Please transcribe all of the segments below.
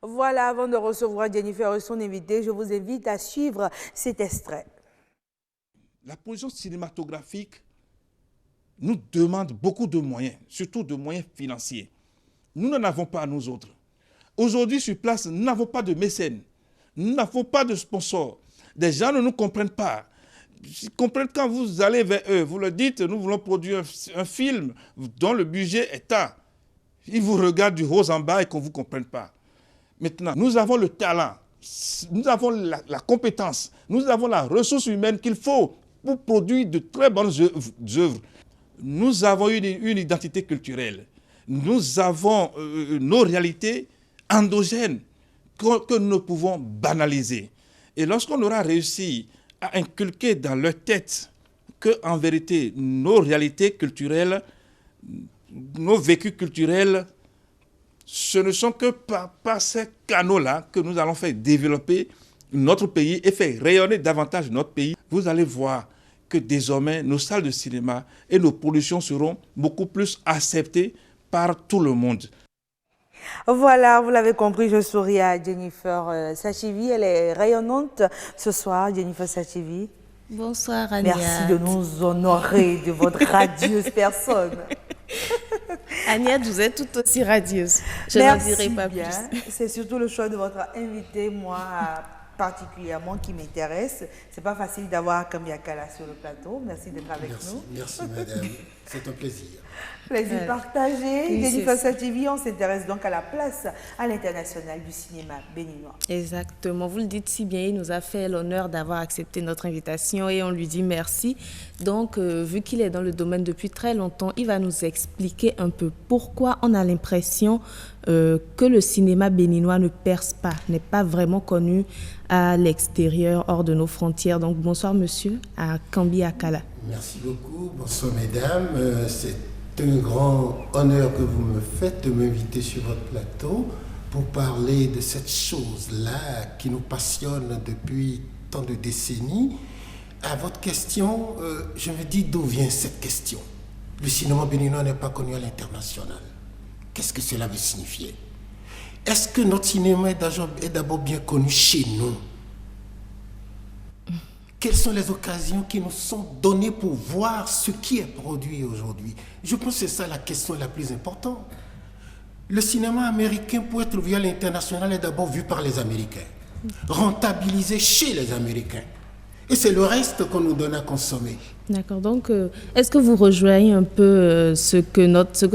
Voilà, avant de recevoir Jennifer et son invité, je vous invite à suivre cet extrait. La production cinématographique nous demande beaucoup de moyens, surtout de moyens financiers. Nous n'en avons pas, nous autres. Aujourd'hui, sur place, nous n'avons pas de mécènes. Nous n'avons pas de sponsors. Des gens ne nous comprennent pas. Ils comprennent quand vous allez vers eux. Vous leur dites, nous voulons produire un film dont le budget est tant. Ils vous regardent du haut en bas et qu'on ne vous comprenne pas. Maintenant, nous avons le talent, nous avons la compétence, nous avons la ressource humaine qu'il faut pour produire de très bonnes œuvres. Nous avons une identité culturelle. Nous avons nos réalités endogènes que nous pouvons banaliser. Et lorsqu'on aura réussi à inculquer dans leur tête que, en vérité, nos réalités culturelles, nos vécus culturels, ce ne sont que par ces canaux-là que nous allons faire développer notre pays et faire rayonner davantage notre pays. Vous allez voir que désormais, nos salles de cinéma et nos productions seront beaucoup plus acceptées par tout le monde. Voilà, vous l'avez compris, je souris à Jennifer Sachivi. Elle est rayonnante ce soir, Jennifer Sachivi. Bonsoir, Agnès. Merci de nous honorer de votre radieuse personne. Agnès, vous êtes tout aussi radieuse. Je n'en dirai pas plus. C'est surtout le choix de votre invité, moi, particulièrement, qui m'intéresse. C'est pas facile d'avoir Kambi Akala sur le plateau. Merci d'être avec nous. Merci, madame. C'est un plaisir. Plaisir partagé. Jennifer Sachivi, on s'intéresse donc à la place à l'international du cinéma béninois. Exactement. Vous le dites si bien, il nous a fait l'honneur d'avoir accepté notre invitation et on lui dit merci. Donc, vu qu'il est dans le domaine depuis très longtemps, il va nous expliquer un peu pourquoi on a l'impression que le cinéma béninois ne perce pas, n'est pas vraiment connu à l'extérieur, hors de nos frontières. Donc, bonsoir monsieur, à Kambi Akala. Merci beaucoup. Bonsoir mesdames. C'est un grand honneur que vous me faites de m'inviter sur votre plateau pour parler de cette chose-là qui nous passionne depuis tant de décennies. À votre question, je me dis d'où vient cette question. Le cinéma béninois n'est pas connu à l'international. Qu'est-ce que cela veut signifier? Est-ce que notre cinéma est d'abord bien connu chez nous? Quelles sont les occasions qui nous sont données pour voir ce qui est produit aujourd'hui? Je pense que c'est ça la question la plus importante. Le cinéma américain, pour être vu à l'international, est d'abord vu par les Américains, rentabilisé chez les Américains. Et c'est le reste qu'on nous donne à consommer. D'accord. Donc, est-ce que vous rejoignez un peu ce que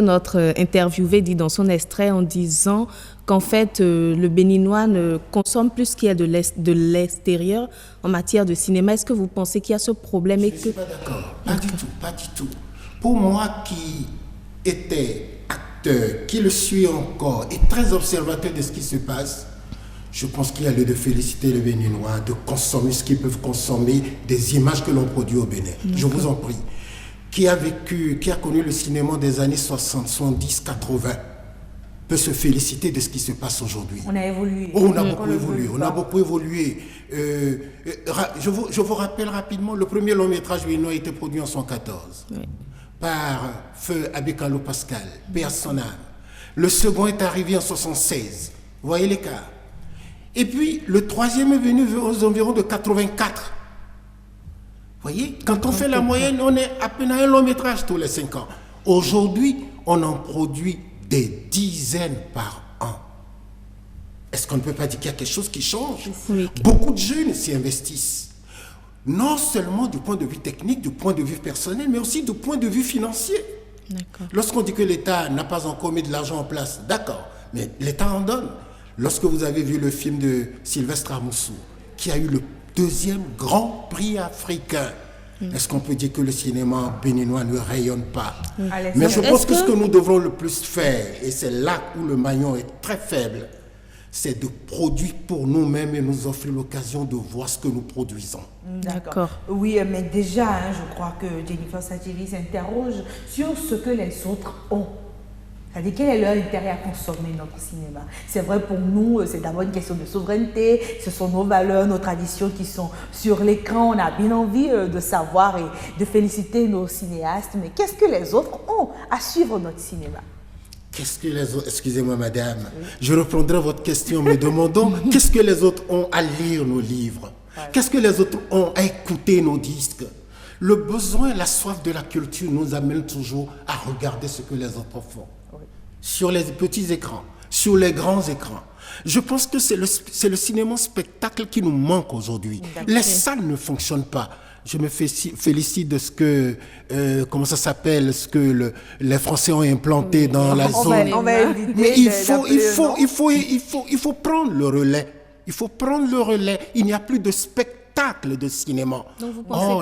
notre interviewé dit dans son extrait en disant qu'en fait, le Béninois ne consomme plus ce qu'il y a de l'extérieur en matière de cinéma? Est-ce que vous pensez qu'il y a ce problème? Je ne suis pas d'accord. Pas du tout, pas du tout. Pour moi qui étais acteur, qui le suis encore et très observateur de ce qui se passe, je pense qu'il y a lieu de féliciter les Béninois de consommer ce qu'ils peuvent consommer, des images que l'on produit au Bénin. Je vous en prie. Qui a connu le cinéma des années 60, 70, 80, peut se féliciter de ce qui se passe aujourd'hui. On a évolué. Oh, on a beaucoup évolué. On a beaucoup évolué. Je vous rappelle rapidement, le premier long métrage béninois a été produit en 1914 par Feu Abekalo Pascal, paix à son âme. Le second est arrivé en 1976. Vous voyez l'écart? Et puis, le troisième est venu aux environs de 84. Vous voyez, quand on fait la moyenne, on est à peine à un long métrage tous les 5 ans. Aujourd'hui, on en produit des dizaines par an. Est-ce qu'on ne peut pas dire qu'il y a quelque chose qui change? Oui. Beaucoup de jeunes s'y investissent. Non seulement du point de vue technique, du point de vue personnel, mais aussi du point de vue financier. Lorsqu'on dit que l'État n'a pas encore mis de l'argent en place, d'accord, mais l'État en donne. Lorsque vous avez vu le film de Sylvestre Amoussou, qui a eu le 2e grand prix africain, est-ce qu'on peut dire que le cinéma béninois ne rayonne pas? Mais je pense que ce que nous devrons le plus faire, et c'est là où le maillon est très faible, c'est de produire pour nous-mêmes et nous offrir l'occasion de voir ce que nous produisons. D'accord. Oui, mais déjà, je crois que Jennifer Sachivi s'interroge sur ce que les autres ont. C'est-à-dire, quel est leur intérêt à consommer notre cinéma? C'est vrai pour nous, c'est d'abord une question de souveraineté, ce sont nos valeurs, nos traditions qui sont sur l'écran. On a bien envie de savoir et de féliciter nos cinéastes, mais qu'est-ce que les autres ont à suivre notre cinéma? Qu'est-ce que les autres, excusez-moi madame, je reprendrai votre question, me demandant qu'est-ce que les autres ont à lire nos livres, qu'est-ce que les autres ont à écouter nos disques. Le besoin, la soif de la culture nous amène toujours à regarder ce que les autres font. Sur les petits écrans, sur les grands écrans. Je pense que c'est le cinéma spectacle qui nous manque aujourd'hui. Les salles ne fonctionnent pas. Je me félicite de ce que, comment ça s'appelle, ce que les Français ont implanté dans la zone. Mais il faut prendre le relais. Il faut prendre le relais. Il n'y a plus de spectacle de cinéma.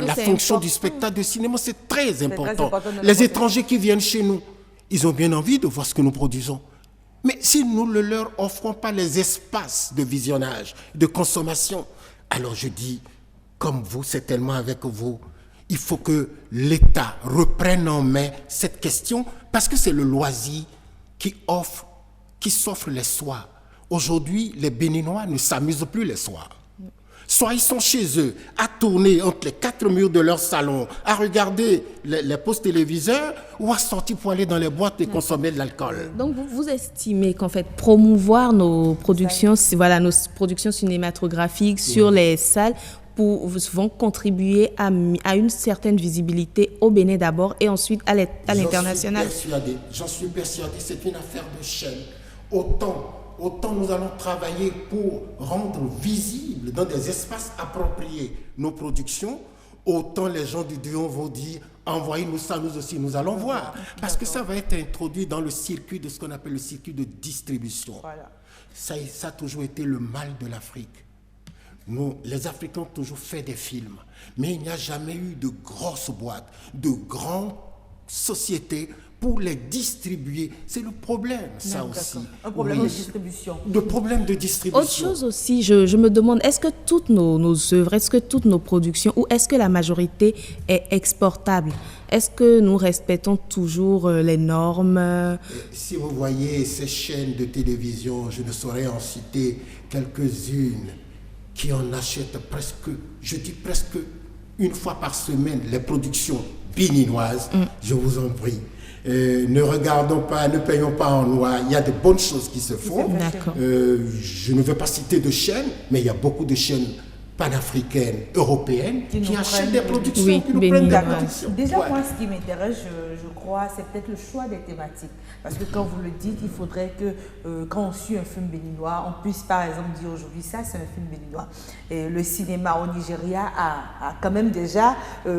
La fonction du spectacle de cinéma, c'est très important. Les étrangers qui viennent chez nous, ils ont bien envie de voir ce que nous produisons. Mais si nous ne leur offrons pas les espaces de visionnage, de consommation, alors je dis, comme vous, c'est tellement avec vous, il faut que l'État reprenne en main cette question parce que c'est le loisir qui s'offre les soirs. Aujourd'hui, les Béninois ne s'amusent plus les soirs. Soit ils sont chez eux, à tourner entre les quatre murs de leur salon, à regarder les postes téléviseurs ou à sortir pour aller dans les boîtes et consommer de l'alcool. Donc vous estimez qu'en fait, promouvoir nos productions cinématographiques sur les salles vont contribuer à une certaine visibilité au Bénin d'abord et ensuite à l'international. J'en suis persuadé, c'est une affaire de chaîne. Autant nous allons travailler pour rendre visibles dans des espaces appropriés nos productions, autant les gens du Dion vont dire envoyez-nous ça, nous aussi nous allons voir. Parce que ça va être introduit dans le circuit de ce qu'on appelle le circuit de distribution. Voilà. Ça a toujours été le mal de l'Afrique. Nous, les Africains ont toujours fait des films, mais il n'y a jamais eu de grosses boîtes, de grandes sociétés pour les distribuer. C'est le problème, ça aussi. Un problème de distribution. Le problème de distribution. Autre chose aussi, je me demande, est-ce que toutes nos œuvres, est-ce que toutes nos productions, ou est-ce que la majorité est exportable? Est-ce que nous respectons toujours les normes? Si vous voyez ces chaînes de télévision, je ne saurais en citer quelques-unes, qui en achètent presque une fois par semaine les productions béninoises, je vous en prie. Ne regardons pas, ne payons pas en noir. Il y a de bonnes choses qui se font. Je ne veux pas citer de chaînes, mais il y a beaucoup de chaînes panafricaines, européennes, qui achètent des productions, qui nous prennent des productions. Déjà, moi, ce qui m'intéresse, je crois, c'est peut-être le choix des thématiques. Parce que quand vous le dites, il faudrait que, quand on suit un film béninois, on puisse, par exemple, dire aujourd'hui, ça, c'est un film béninois. Et le cinéma au Nigeria a quand même déjà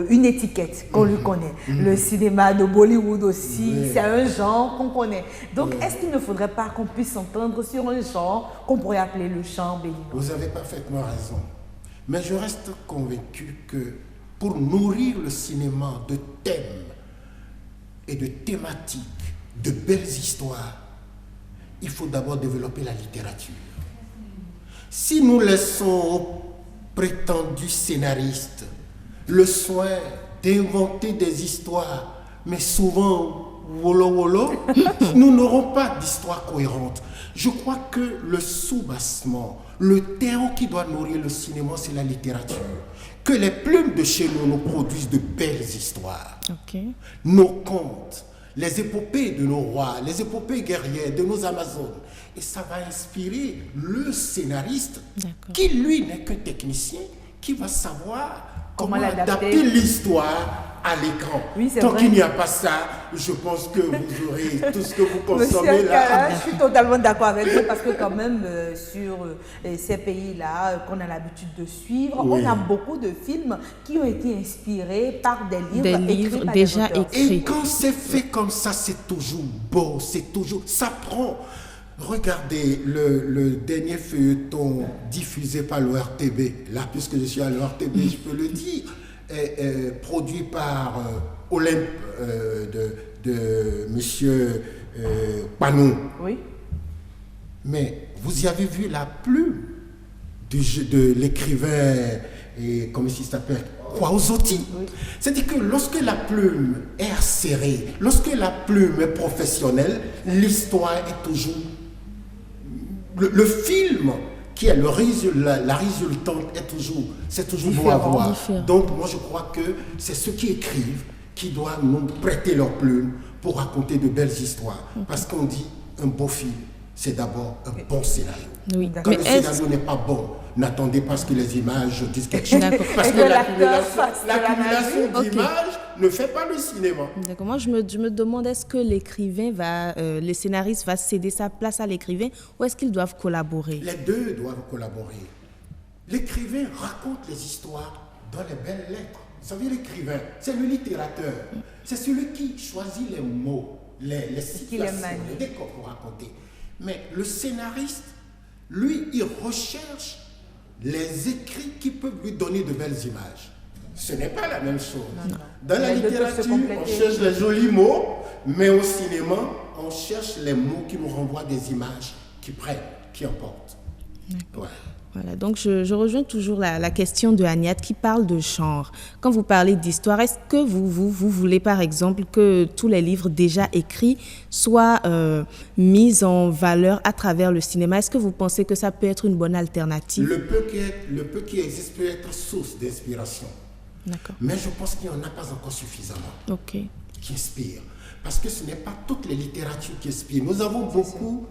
une étiquette qu'on lui connaît. Le cinéma de Bollywood aussi, c'est un genre qu'on connaît. Donc, est-ce qu'il ne faudrait pas qu'on puisse s'entendre sur un genre qu'on pourrait appeler le chant béninois? Vous avez parfaitement raison. Mais je reste convaincu que pour nourrir le cinéma de thèmes et de thématiques, de belles histoires, il faut d'abord développer la littérature. Si nous laissons aux prétendus scénaristes le soin d'inventer des histoires, mais souvent wolo, nous n'aurons pas d'histoire cohérente. Je crois que le soubassement, le terreau qui doit nourrir le cinéma, c'est la littérature. Que les plumes de chez nous nous produisent de belles histoires. Nos contes, les épopées de nos rois, les épopées guerrières de nos Amazones. Et ça va inspirer le scénariste qui, lui, n'est qu'un technicien, qui va savoir comment adapter l'histoire à l'écran. Tant qu'il n'y a pas ça, je pense que vous aurez tout ce que vous consommez là. Je suis totalement d'accord avec vous parce que quand même sur ces pays-là qu'on a l'habitude de suivre, on a beaucoup de films qui ont été inspirés par des livres écrits par déjà des auteurs. Et quand c'est fait comme ça, c'est toujours beau, ça prend. Regardez le dernier feuilleton diffusé par l'ORTB, là puisque je suis à l'ORTB, je peux le dire, produit par Olympe de monsieur Panou. Oui. Mais vous y avez vu la plume de l'écrivain, comment il s'appelle, Kwaozotti. C'est-à-dire que lorsque la plume est acérée, lorsque la plume est professionnelle, l'histoire est toujours... Le film qui est la résultante c'est toujours beau à voir. Donc moi je crois que c'est ceux qui écrivent qui doivent nous prêter leur plume pour raconter de belles histoires. Parce qu'on dit un beau film, c'est d'abord un bon scénario. Oui. Quand le scénario n'est pas bon, n'attendez pas à ce que les images disent quelque chose. Parce que l'accumulation d'images ne fait pas le cinéma. D'accord. Moi, je me demande, est-ce que l'écrivain le scénariste va céder sa place à l'écrivain ou est-ce qu'ils doivent collaborer? Les deux doivent collaborer. L'écrivain raconte les histoires dans les belles lettres. Vous savez, l'écrivain, c'est le littérateur. C'est celui qui choisit les mots, les situations, les décors pour raconter. Mais le scénariste, lui, il recherche les écrits qui peuvent lui donner de belles images. Ce n'est pas la même chose. Non. Dans la littérature, on cherche les jolis mots, mais au cinéma, on cherche les mots qui nous renvoient des images qui prennent, qui emportent. Ouais. Voilà, donc je rejoins toujours la question de Agnat qui parle de genre. Quand vous parlez d'histoire, est-ce que vous voulez par exemple que tous les livres déjà écrits soient mis en valeur à travers le cinéma? Est-ce que vous pensez que ça peut être une bonne alternative? Le peu qui existe peut être source d'inspiration. D'accord. Mais je pense qu'il n'y en a pas encore suffisamment qui inspirent. Parce que ce n'est pas toutes les littératures qui inspirent. Nous avons beaucoup,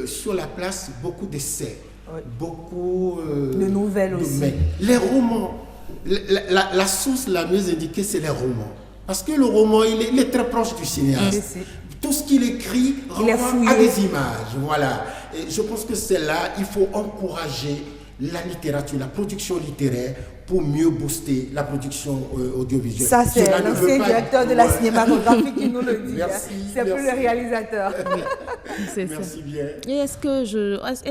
sur la place, beaucoup d'essais. Oui. Beaucoup de nouvelles aussi. Les romans, la source la mieux indiquée, c'est les romans. Parce que le roman, il est très proche du cinéaste. Tout ce qu'il écrit renvoie à des images. Voilà. Et je pense que c'est là, il faut encourager la littérature, la production littéraire pour mieux booster la production audiovisuelle. Ça, c'est l'ancien directeur de la cinématographie qui nous le dit. Merci. C'est plus le réalisateur. Merci bien. Et est-ce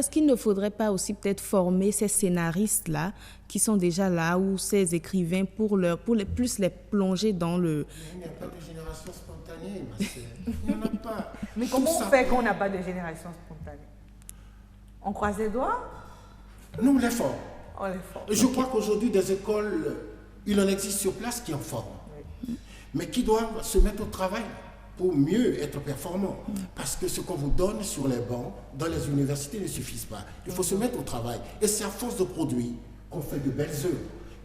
qu'il ne faudrait pas aussi peut-être former ces scénaristes-là qui sont déjà là ou ces écrivains pour plus les plonger dans le... Il n'y a pas de génération spontanée, il n'y en a pas. Mais comment on fait qu'on n'a pas de génération spontanée? On croise les doigts? Nous les formons. Je crois qu'aujourd'hui, des écoles, il en existe sur place qui en forment, mais qui doivent se mettre au travail pour mieux être performants. Parce que ce qu'on vous donne sur les bancs, dans les universités, ne suffit pas. Il faut se mettre au travail. Et c'est à force de produire qu'on fait de belles œuvres.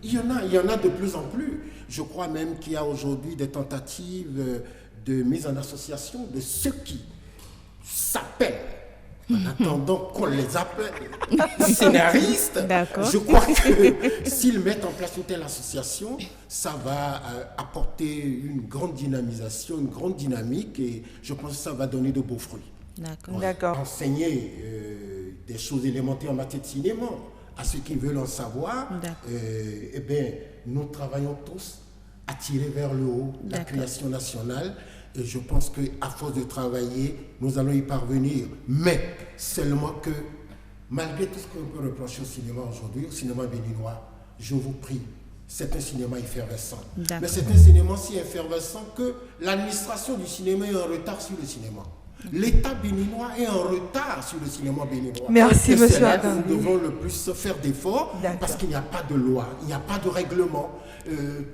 Il y en a de plus en plus. Je crois même qu'il y a aujourd'hui des tentatives de mise en association de ceux qui s'appellent, en attendant qu'on les appelle scénaristes. Je crois que s'ils mettent en place une telle association, ça va apporter une grande dynamisation, une grande dynamique, et je pense que ça va donner de beaux fruits. D'accord. Enseigner des choses élémentaires en matière de cinéma à ceux qui veulent en savoir, eh bien, nous travaillons tous à tirer vers le haut la création nationale. Et je pense qu'à force de travailler, nous allons y parvenir. Mais seulement que, malgré tout ce qu'on peut reprocher au cinéma aujourd'hui, au cinéma béninois, je vous prie, c'est un cinéma effervescent. Mais c'est un cinéma si effervescent que l'administration du cinéma est en retard sur le cinéma. L'État béninois est en retard sur le cinéma béninois. Merci, monsieur. C'est là que nous devons le plus faire d'efforts parce qu'il n'y a pas de loi, il n'y a pas de règlement.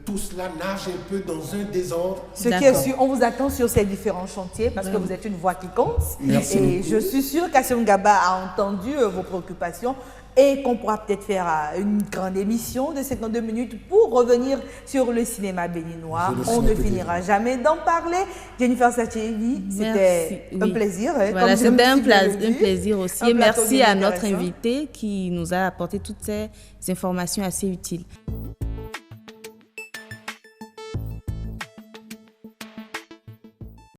Tout cela nage un peu dans un désordre. Ce qui est sûr, on vous attend sur ces différents chantiers parce que vous êtes une voix qui compte. Merci et beaucoup. Je suis sûre qu'Assem Gaba a entendu vos préoccupations et qu'on pourra peut-être faire une grande émission de 52 minutes pour revenir sur le cinéma béninois. On ne finira jamais d'en parler. Jennifer Satchevi, c'était un plaisir. Voilà, c'était un plaisir aussi. Et merci à notre invité qui nous a apporté toutes ces informations assez utiles.